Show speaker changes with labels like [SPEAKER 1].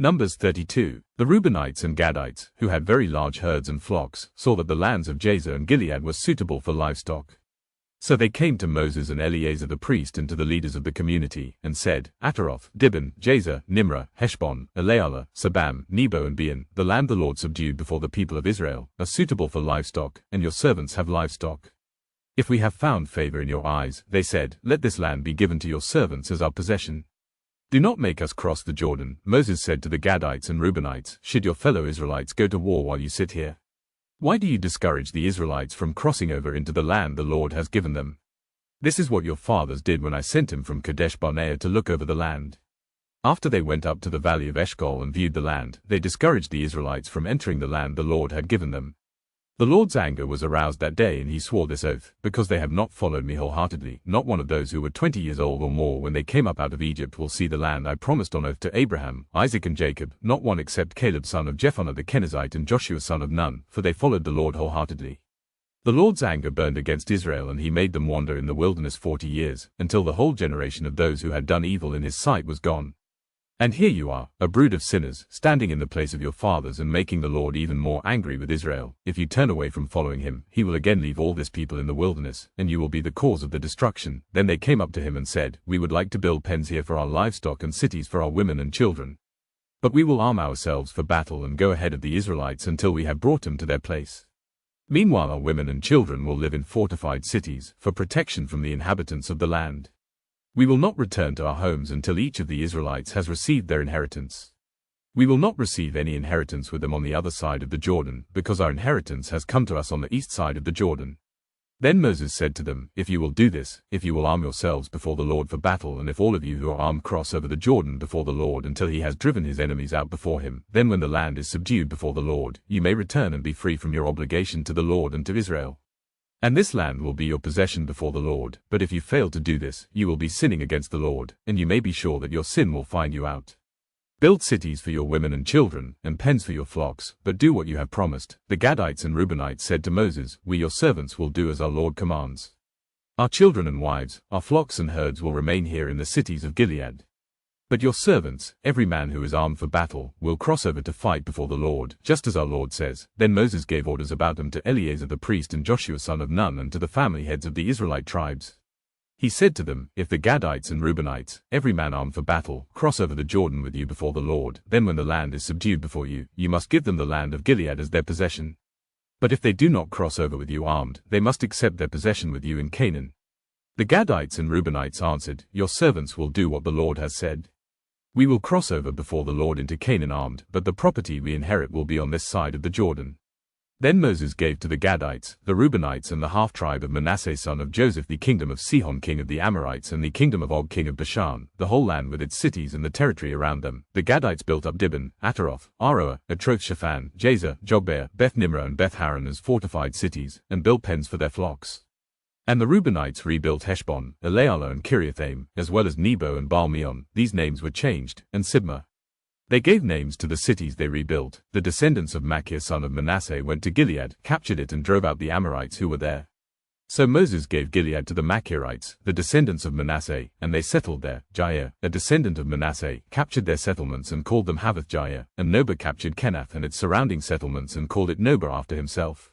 [SPEAKER 1] Numbers 32. The Reubenites and Gadites, who had very large herds and flocks, saw that the lands of Jazer and Gilead were suitable for livestock. So they came to Moses and Eleazar the priest and to the leaders of the community, and said, Ataroth, Dibon, Jazer, Nimrah, Heshbon, Elealeh, Sabam, Nebo and Beon, the land the Lord subdued before the people of Israel, are suitable for livestock, and your servants have livestock. If we have found favor in your eyes, they said, let this land be given to your servants as our possession. Do not make us cross the Jordan. Moses said to the Gadites and Reubenites, should your fellow Israelites go to war while you sit here? Why do you discourage the Israelites from crossing over into the land the Lord has given them? This is what your fathers did when I sent him from Kadesh Barnea to look over the land. After they went up to the valley of Eshcol and viewed the land, they discouraged the Israelites from entering the land the Lord had given them. The Lord's anger was aroused that day, and he swore this oath, because they have not followed me wholeheartedly. Not one of those who were 20 years old or more when they came up out of Egypt will see the land I promised on oath to Abraham, Isaac and Jacob, not one except Caleb son of Jephunneh the Kenizzite and Joshua son of Nun, for they followed the Lord wholeheartedly. The Lord's anger burned against Israel, and he made them wander in the wilderness 40 years, until the whole generation of those who had done evil in his sight was gone. And here you are, a brood of sinners, standing in the place of your fathers and making the Lord even more angry with Israel. If you turn away from following him, he will again leave all this people in the wilderness, and you will be the cause of the destruction. Then they came up to him and said, we would like to build pens here for our livestock and cities for our women and children. But we will arm ourselves for battle and go ahead of the Israelites until we have brought them to their place. Meanwhile our women and children will live in fortified cities, for protection from the inhabitants of the land. We will not return to our homes until each of the Israelites has received their inheritance. We will not receive any inheritance with them on the other side of the Jordan, because our inheritance has come to us on the east side of the Jordan. Then Moses said to them, if you will do this, if you will arm yourselves before the Lord for battle, and if all of you who are armed cross over the Jordan before the Lord until he has driven his enemies out before him, then when the land is subdued before the Lord, you may return and be free from your obligation to the Lord and to Israel. And this land will be your possession before the Lord. But if you fail to do this, you will be sinning against the Lord, and you may be sure that your sin will find you out. Build cities for your women and children, and pens for your flocks, but do what you have promised. The Gadites and Reubenites said to Moses, we your servants will do as our Lord commands. Our children and wives, our flocks and herds will remain here in the cities of Gilead. But your servants, every man who is armed for battle, will cross over to fight before the Lord, just as our Lord says. Then Moses gave orders about them to Eleazar the priest and Joshua son of Nun and to the family heads of the Israelite tribes. He said to them, if the Gadites and Reubenites, every man armed for battle, cross over the Jordan with you before the Lord, then when the land is subdued before you, you must give them the land of Gilead as their possession. But if they do not cross over with you armed, they must accept their possession with you in Canaan. The Gadites and Reubenites answered, your servants will do what the Lord has said. We will cross over before the Lord into Canaan armed, but the property we inherit will be on this side of the Jordan. Then Moses gave to the Gadites, the Reubenites and the half-tribe of Manasseh son of Joseph the kingdom of Sihon king of the Amorites and the kingdom of Og king of Bashan, the whole land with its cities and the territory around them. The Gadites built up Dibon, Ataroth, Aroer, Atroth-Shaphan, Jazer, Jogbeah, Beth-Nimrah and Beth-Haran as fortified cities, and built pens for their flocks. And the Reubenites rebuilt Heshbon, Elealeh and Kiriathaim, as well as Nebo and Baal-meon. These names were changed, and Sibmah. They gave names to the cities they rebuilt. The descendants of Machir son of Manasseh went to Gilead, captured it and drove out the Amorites who were there. So Moses gave Gilead to the Machirites, the descendants of Manasseh, and they settled there. Jair, a descendant of Manasseh, captured their settlements and called them Havoth-Jair, and Nobah captured Kenath and its surrounding settlements and called it Nobah after himself.